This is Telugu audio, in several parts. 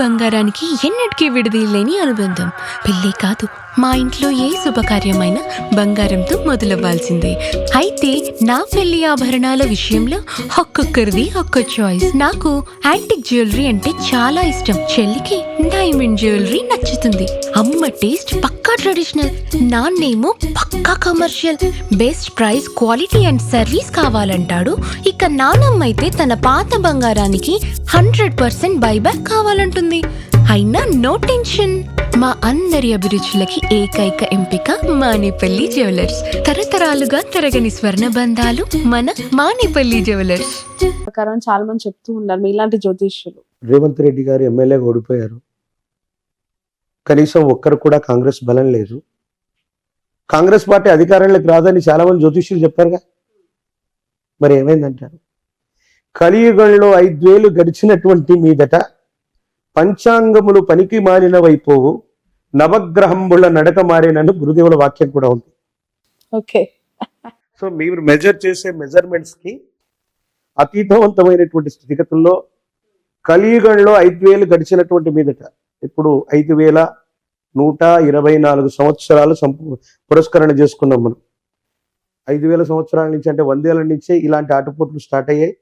బంగారానికి ఎన్నటికీ విడదీయలేని అనుబంధం. పెళ్ళే కాదు, మా ఇంట్లో ఏ శుభకార్యమైనా బంగారంతో మొదలవ్వాల్సిందే. అయితే నా పెళ్లి ఆభరణాల విషయంలో ఒక్కొక్కరిది ఒక్కో చాయిస్. నాకు యాంటిక్ జ్యువెలరీ అంటే చాలా ఇష్టం. చెల్లికి డైమండ్ జ్యువెలరీ నచ్చుతుంది. అమ్మ టేస్ట్ పక్కా ట్రెడిషనల్, నాన్నేమో పక్కా commercial. Best price, quality and service కావాలంటాడు. ఇక నానమ్మ అయితే తన పాత బంగారానికి 100% బైబ్యాక్ కావాలంటుంది. అయినా నో టెన్షన్. మా అందరి అభిరుచులకి ఏకైక ఎంపిక మానేపల్లి జ్యువెలర్స్. తరతరాలుగా తరగని స్వర్ణ బంధాలు మన మానేపల్లి జ్యువెలర్స్. ప్రకారం చాలా మంది చెప్తూ ఉన్నారు మీలాంటి జ్యోతిష్యులు. రేవంత్ రెడ్డి గారు ఎమ్మెల్యేగా ఓడిపోయారు. కనీసం ఒక్కరు కూడా కాంగ్రెస్ బలం లేదు. కాంగ్రెస్ పార్టీ అధికారంలోకి రాదని చాలా మంది జ్యోతిష్యులు చెప్పారుగా. మరి ఏమైందంటారు? కలియుగంలో 5 ఏళ్లు గడిచినటువంటి మీదట పంచాంగములు పనికి మారినవైపోవు, నవగ్రహంబుల నడక మారినను గురుదేవుల వాక్యం కూడా ఉంది. ఓకే, సో మీరు మెజర్ చేసే మెజర్మెంట్స్ కి అతీతవంతమైనటువంటి స్థితిగతుల్లో కలియుగంలో 5 ఏళ్లు గడిచినటువంటి మీదట ఇప్పుడు 5124 సంవత్సరాలు పురస్కరణ చేసుకున్నాం మనం. 5000 సంవత్సరాల నుంచి అంటే 100 ఏళ్ల నుంచే ఇలాంటి ఆటుపోట్లు స్టార్ట్ అయ్యాయి.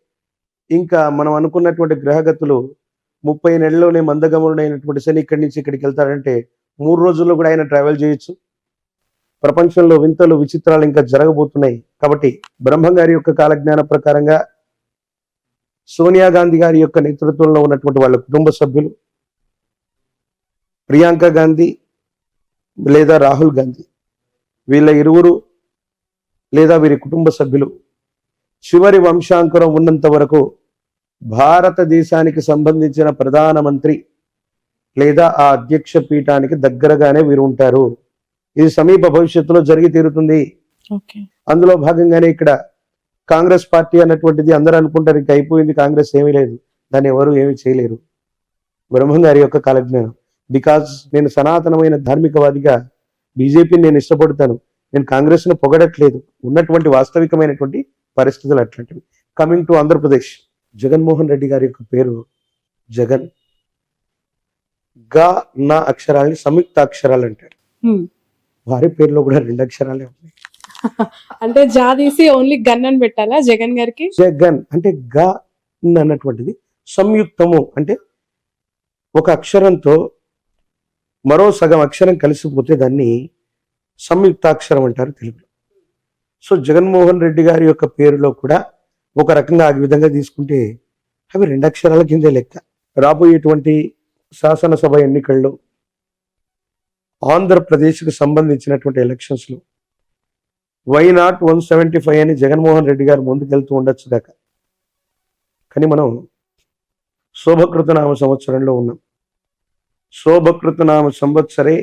ఇంకా మనం అనుకున్నటువంటి గ్రహగతులు 30 నెలల్లోనే మందగమనుడైనటువంటి శని ఇక్కడి నుంచి ఇక్కడికి వెళ్తాడంటే 3 రోజుల్లో కూడా ఆయన ట్రావెల్ చేయొచ్చు. ప్రపంచంలో వింతలు విచిత్రాలు ఇంకా జరగబోతున్నాయి. కాబట్టి బ్రహ్మం గారి యొక్క కాలజ్ఞాన ప్రకారంగా సోనియా గాంధీ గారి యొక్క నేతృత్వంలో ఉన్నటువంటి వాళ్ళ కుటుంబ సభ్యులు, ప్రియాంక గాంధీ లేదా రాహుల్ గాంధీ, వీళ్ళ ఇరువురు లేదా వీరి కుటుంబ సభ్యులు చివరి వంశాంకురం ఉన్నంత వరకు భారతదేశానికి సంబంధించిన ప్రధానమంత్రి లేదా ఆ అధ్యక్ష పీఠానికి దగ్గరగానే వీరు ఉంటారు. ఇది సమీప భవిష్యత్తులో జరిగి తీరుతుంది. అందులో భాగంగానే ఇక్కడ కాంగ్రెస్ పార్టీ అన్నటువంటిది అందరూ అనుకుంటారు ఇంకా అయిపోయింది, కాంగ్రెస్ ఏమీ లేదు, దాన్ని ఎవరు ఏమీ చేయలేరు. బ్రహ్మం గారి యొక్క కాలజ్ఞానం. బికాజ్ నేను సనాతనమైన ధార్మికవాదిగా బీజేపీని నేను ఇష్టపడతాను. నేను కాంగ్రెస్ ను పొగడట్లేదు, ఉన్నటువంటి వాస్తవికమైనటువంటి పరిస్థితులు అట్లాంటివి. కమింగ్ టు ఆంధ్రప్రదేశ్, జగన్మోహన్ రెడ్డి గారి యొక్క పేరు జగన్. గా నా అక్షరాలని సంయుక్త అక్షరాలు అంటారు. వారి పేరులో కూడా 2 అక్షరాలే ఉన్నాయి. అంటే జాదీసి ఓన్లీ గన్ అని పెట్టాలా జగన్ గారికి? జగన్ అంటే గా అన్నటువంటిది సంయుక్తము అంటే ఒక అక్షరంతో మరో సగం అక్షరం కలిసిపోతే దాన్ని సంయుక్తాక్షరం అంటారు తెలుగులో. సో జగన్మోహన్ రెడ్డి గారి యొక్క పేరులో కూడా ఒక రకంగా ఆ విధంగా తీసుకుంటే అవి 2 అక్షరాల కిందే లెక్క. రాబోయేటువంటి శాసనసభ ఎన్నికల్లో ఆంధ్రప్రదేశ్కు సంబంధించినటువంటి ఎలక్షన్స్లో వైనాట్ 175 అని జగన్మోహన్ రెడ్డి గారు ముందుకెళ్తూ ఉండొచ్చు దాకా. కానీ మనం శోభకృతనామ సంవత్సరంలో ఉన్నాం. శోభకృతనామ సంవత్సరే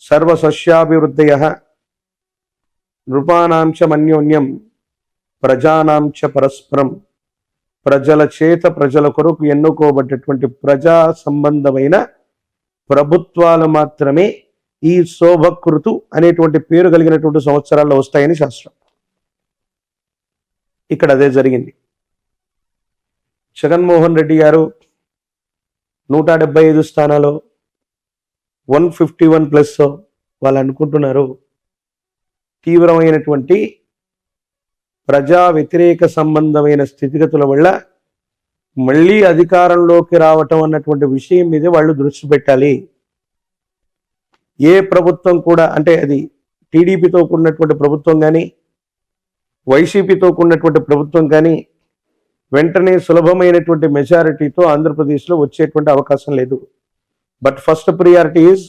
సర్వసస్యాభివృద్ధయః నృపానాంచ మన్యోన్యం ప్రజానాంచ పరస్పరం. ప్రజల చేత ప్రజల కొరకు ఎన్నుకోబడ్డటువంటి ప్రజా సంబంధమైన ప్రభుత్వాలు మాత్రమే ఈ శోభకృతు అనేటువంటి పేరు కలిగినటువంటి సంవత్సరాల్లో వస్తాయని శాస్త్రం. ఇక్కడ అదే జరిగింది. జగన్మోహన్ రెడ్డి గారు 175 స్థానాలు 151+ వాళ్ళు అనుకుంటున్నారు. తీవ్రమైనటువంటి ప్రజా వ్యతిరేక సంబంధమైన స్థితిగతుల వల్ల మళ్ళీ అధికారంలోకి రావటం అన్నటువంటి విషయం మీద వాళ్ళు దృష్టి పెట్టాలి. ఏ ప్రభుత్వం కూడా అంటే అది టీడీపీతో కూడినటువంటి ప్రభుత్వం కానీ వైసీపీతో కూడినటువంటి ప్రభుత్వం కానీ వెంటనే సులభమైనటువంటి మెజారిటీతో ఆంధ్రప్రదేశ్లో వచ్చేటువంటి అవకాశం లేదు. But first priority is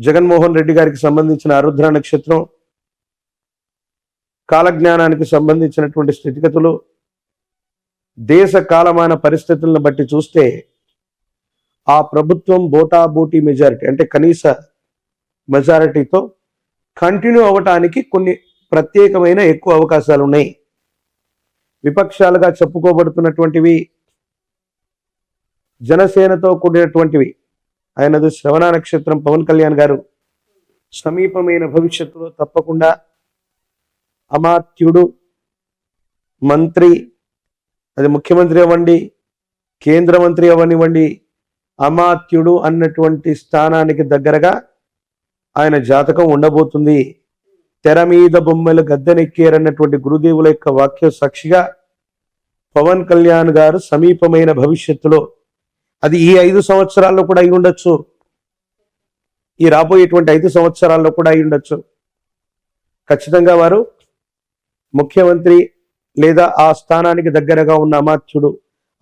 Jaganmohan Reddy గారికి సంబంధించిన ఆరుద్ర నక్షత్రం, కాలజ్ఞానానికి సంబంధించినటువంటి స్థితిగతులు, దేశ కాలమాన పరిస్థితులను బట్టి చూస్తే ఆ ప్రభుత్వం బోటాబోటీ మెజారిటీ అంటే కనీస మెజారిటీతో కంటిన్యూ అవ్వటానికి కొన్ని ప్రత్యేకమైన ఎక్కువ అవకాశాలు ఉన్నాయి. విపక్షాలుగా చెప్పుకోబడుతున్నటువంటివి జనసేనతో కూడినటువంటివి. ఆయనది శ్రవణ నక్షత్రం. పవన్ కళ్యాణ్ గారు సమీపమైన భవిష్యత్తులో తప్పకుండా అమాత్యుడు, మంత్రి, అది ముఖ్యమంత్రి అవ్వండి, కేంద్ర మంత్రి అవనివ్వండి, అమాత్యుడు అన్నటువంటి స్థానానికి దగ్గరగా ఆయన జాతకం ఉండబోతుంది. తెర మీద బొమ్మలు గద్దెనెక్కారన్నటువంటి గురుదేవుల యొక్క వాక్య సాక్షిగా పవన్ కళ్యాణ్ గారు సమీపమైన భవిష్యత్తులో, అది ఈ 5 సంవత్సరాల్లో కూడా అయి ఉండొచ్చు, ఈ రాబోయేటువంటి 5 సంవత్సరాల్లో కూడా అయి ఉండొచ్చు, ఖచ్చితంగా వారు ముఖ్యమంత్రి లేదా ఆ స్థానానికి దగ్గరగా ఉన్న అమాత్యుడు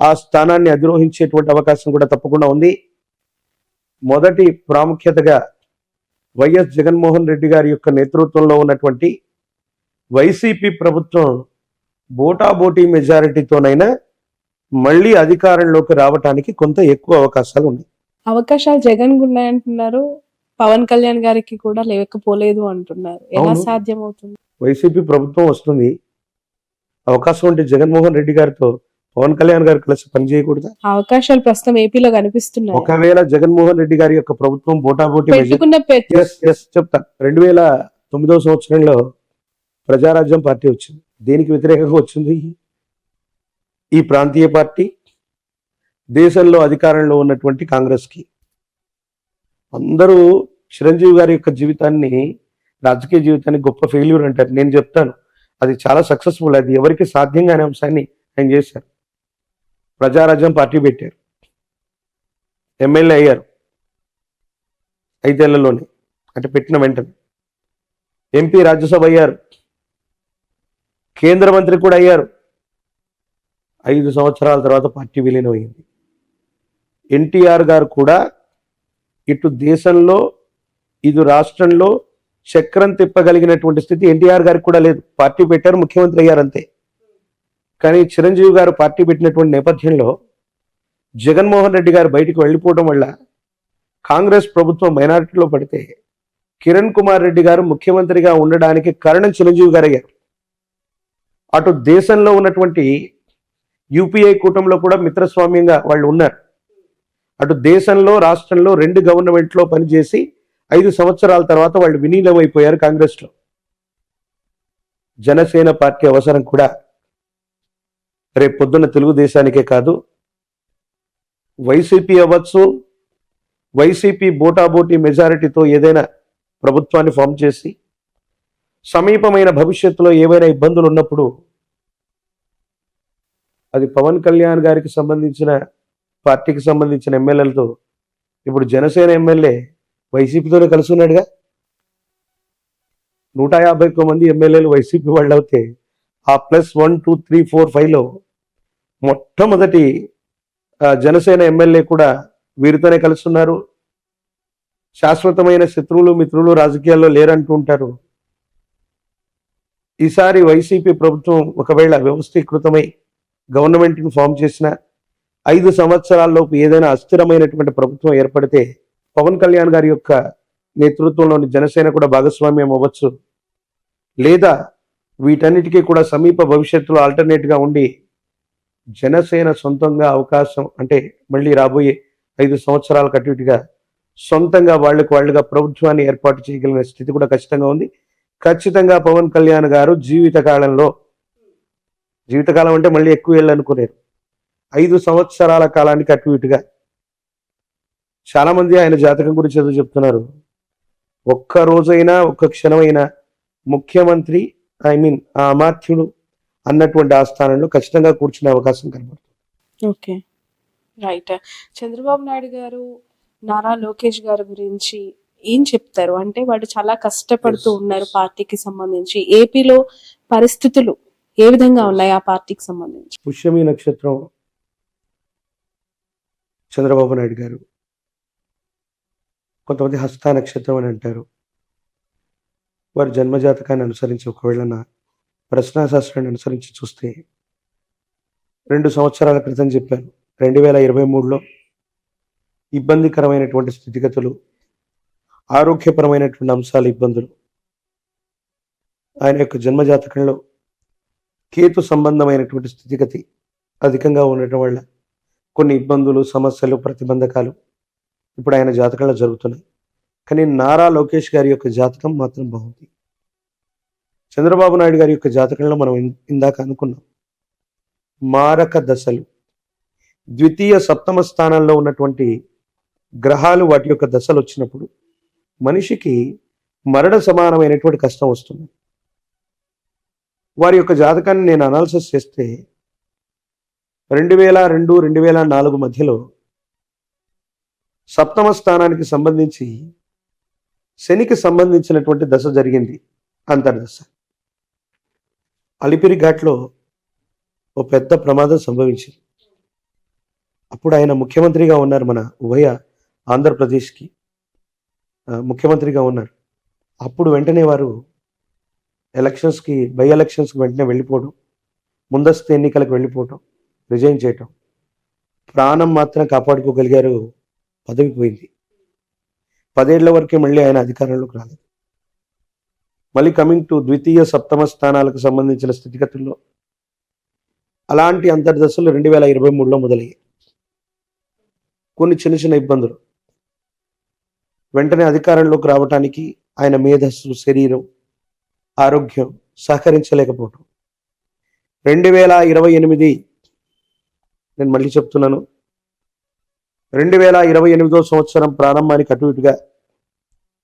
ఆ స్థానాన్ని అధిరోహించేటువంటి అవకాశం కూడా తప్పకుండా ఉంది. మొదటి ప్రాముఖ్యతగా వైఎస్ జగన్మోహన్ రెడ్డి గారి యొక్క నేతృత్వంలో ఉన్నటువంటి వైసీపీ ప్రభుత్వం బోటాబోటీ మెజారిటీతోనైనా మళ్ళీ అధికారంలోకి రావటానికి కొంత ఎక్కువ అవకాశాలు ఉన్నాయి. అవకాశాలు జగన్ ఉన్నాయంటున్నారు, పవన్ కళ్యాణ్ గారికి కూడా లేకపోలేదు అంటున్నారు. ఎలా అవును. సాధ్యం అవుతుంది? వైసీపీ ప్రభుత్వం వస్తుంది, అవకాశం ఉంటే జగన్మోహన్ రెడ్డి గారితో పవన్ కళ్యాణ్ గారు కలిసి పనిచేయకూడదా? అవకాశాలు ప్రస్తుతం ఏపీలో కనిపిస్తున్నాయి. ఒకవేళ జగన్మోహన్ రెడ్డి గారి యొక్క ప్రభుత్వం బోటాబోటీ పెట్టుకున్న చెప్తా, 2009 సంవత్సరంలో ప్రజారాజ్యం పార్టీ వచ్చింది. దేనికి వ్యతిరేకంగా వచ్చింది? ఈ ప్రాంతీయ పార్టీ దేశంలో అధికారంలో ఉన్నటువంటి కాంగ్రెస్ కి. అందరూ చిరంజీవి గారి యొక్క జీవితాన్ని, రాజకీయ జీవితాన్ని గొప్ప ఫెయిల్యూర్ అంటారు. నేను చెప్తాను, అది చాలా సక్సెస్ఫుల్. అది ఎవరికి సాధ్యం కాని అంశాన్ని ఆయన చేశారు. ప్రజారాజ్యం పార్టీ పెట్టారు, ఎమ్మెల్యే అయ్యారు 5 ఏళ్లలోనే, అంటే పెట్టిన వెంటనే ఎంపీ, రాజ్యసభ అయ్యారు, కేంద్ర మంత్రి కూడా అయ్యారు. 5 సంవత్సరాల తర్వాత పార్టీ విలీనం అయింది. ఎన్టీఆర్ గారు కూడా ఇటు దేశంలో ఇటు రాష్ట్రంలో చక్రం తిప్పగలిగినటువంటి స్థితి ఎన్టీఆర్ గారికి కూడా లేదు. పార్టీ పెట్టారు, ముఖ్యమంత్రి అయ్యారు అంతే. కానీ చిరంజీవి గారు పార్టీ పెట్టినటువంటి నేపథ్యంలో జగన్మోహన్ రెడ్డి గారు బయటికి వెళ్ళిపోవడం వల్ల కాంగ్రెస్ ప్రభుత్వం మైనారిటీలో పడితే కిరణ్ కుమార్ రెడ్డి గారు ముఖ్యమంత్రిగా ఉండడానికి కారణం చిరంజీవి గారు అయ్యారు. అటు దేశంలో ఉన్నటువంటి యూపీఏ కూటమిలో కూడా మిత్రస్వామ్యంగా వాళ్ళు ఉన్నారు. అటు దేశంలో రాష్ట్రంలో 2 గవర్నమెంట్లో పనిచేసి 5 సంవత్సరాల తర్వాత వాళ్ళు విలీనమైపోయారు కాంగ్రెస్లో. జనసేన పార్టీ అవసరం కూడా రేపు పొద్దున్న తెలుగుదేశానికే కాదు, వైసీపీ అవ్వచ్చు, వైసీపీ బోటాబోటీ మెజారిటీతో ఏదైనా ప్రభుత్వాన్ని ఫామ్ చేసి సమీపమైన భవిష్యత్తులో ఏవైనా ఇబ్బందులు ఉన్నప్పుడు అది పవన్ కళ్యాణ్ గారికి సంబంధించిన పార్టీకి సంబంధించిన ఎమ్మెల్యేలతో, ఇప్పుడు జనసేన ఎమ్మెల్యే వైసీపీతోనే కలిసి ఉన్నాడుగా. 151 మంది ఎమ్మెల్యేలు వైసీపీ వాళ్ళు అవుతే ఆ +1 2 3 4 5లో మొట్టమొదటి జనసేన ఎమ్మెల్యే కూడా వీరితోనే కలిసి ఉన్నారు. శాశ్వతమైన శత్రువులు మిత్రులు రాజకీయాల్లో లేరంటూ ఉంటారు. ఈసారి వైసీపీ ప్రభుత్వం ఒకవేళ వ్యవస్థీకృతమై గవర్నమెంట్ని ఫామ్ చేసిన 5 సంవత్సరాల్లోపు ఏదైనా అస్థిరమైనటువంటి ప్రభుత్వం ఏర్పడితే పవన్ కళ్యాణ్ గారి యొక్క నేతృత్వంలోని జనసేన కూడా భాగస్వామ్యం అవ్వచ్చు, లేదా వీటన్నిటికీ కూడా సమీప భవిష్యత్తులో ఆల్టర్నేట్గా ఉండి జనసేన సొంతంగా అవకాశం, అంటే మళ్ళీ రాబోయే 5 సంవత్సరాల కట్టుగా సొంతంగా వాళ్ళుగా ప్రభుత్వాన్ని ఏర్పాటు చేయగలిగిన స్థితి కూడా ఖచ్చితంగా ఉంది. ఖచ్చితంగా పవన్ కళ్యాణ్ గారు జీవితకాలం అంటే మళ్ళీ ఎక్కువ ఏళ్ళు అనుకునేరు, 5 సంవత్సరాల కాలానికి అటు ఇటుగా. చాలా మంది ఆయన జాతకం గురించి ఏదో చెప్తున్నారు. ఒక్క రోజైనా ఒక్క క్షణమైనా ముఖ్యమంత్రి ఆ అమాత్యుడు అన్నటువంటి ఆ స్థానంలో ఖచ్చితంగా కూర్చునే అవకాశం కనబడుతుంది. Okay, right. చంద్రబాబు నాయుడు గారు, నారా లోకేష్ గారి గురించి ఏం చెప్తారు? అంటే వాళ్ళు చాలా కష్టపడుతూ ఉన్నారు పార్టీకి సంబంధించి. ఏపీలో పరిస్థితులు ఏ విధంగా ఉన్నాయి ఆ పార్టీకి సంబంధించి? పుష్యమి నక్షత్రం చంద్రబాబు నాయుడు గారు, కొంతమంది హస్త నక్షత్రం అని అంటారు. వారి జన్మజాతకాన్ని అనుసరించి ఒకవేళ నా ప్రశ్నాశాస్త్రాన్ని అనుసరించి చూస్తే 2 సంవత్సరాల క్రితం చెప్పాను, 2023లో ఇబ్బందికరమైనటువంటి స్థితిగతులు, ఆరోగ్యపరమైనటువంటి అంశాలు, ఇబ్బందులు ఆయన యొక్క జన్మజాతకంలో కేతు సంబంధమైనటువంటి స్థితిగతి అధికంగా ఉండటం వల్ల కొన్ని ఇబ్బందులు, సమస్యలు, ప్రతిబంధకాలు ఇప్పుడు ఆయన జాతకంలో జరుగుతున్నాయి. కానీ నారా లోకేష్ గారి యొక్క జాతకం మాత్రం బాగుంది. చంద్రబాబు నాయుడు గారి యొక్క జాతకంలో మనం ఇందాక అనుకున్నాం, మారక దశలు, ద్వితీయ సప్తమ స్థానాల్లో ఉన్నటువంటి గ్రహాలు వాటి యొక్క దశలు వచ్చినప్పుడు మనిషికి మరణ సమానమైనటువంటి కష్టం వస్తుంది. వారి యొక్క జాతకాన్ని నేను అనాలిసిస్ చేస్తే 2002 2004 మధ్యలో సప్తమ స్థానానికి సంబంధించి శనికి సంబంధించినటువంటి దశ జరిగింది, అంతర్దశ. అలిపిరి ఘాట్లో ఓ పెద్ద ప్రమాదం సంభవించింది. అప్పుడు ఆయన ముఖ్యమంత్రిగా ఉన్నారు, మన ఉభయ ఆంధ్రప్రదేశ్కి ముఖ్యమంత్రిగా ఉన్నారు. అప్పుడు వెంటనే వారు ఎలక్షన్స్కి, బై ఎలక్షన్స్కి వెంటనే వెళ్ళిపోవడం, ముందస్తు ఎన్నికలకు వెళ్ళిపోవటం, రిజైన్ చేయటం. ప్రాణం మాత్రం కాపాడుకోగలిగారు, పదవి పోయింది. 10 ఏళ్ల వరకే మళ్ళీ ఆయన అధికారంలోకి రాలేదు. మళ్ళీ కమింగ్ టు ద్వితీయ సప్తమ స్థానాలకు సంబంధించిన స్థితిగతుల్లో అలాంటి అంతర్దశలు 2023లో మొదలయ్యాయి. కొన్ని చిన్న చిన్న ఇబ్బందులు, వెంటనే అధికారంలోకి రావటానికి ఆయన మేధస్సు, శరీరం, ఆరోగ్యం సహకరించలేకపోవటం. 2028, నేను మళ్ళీ చెప్తున్నాను, 2028 సంవత్సరం ప్రారంభానికి అటు ఇటుగా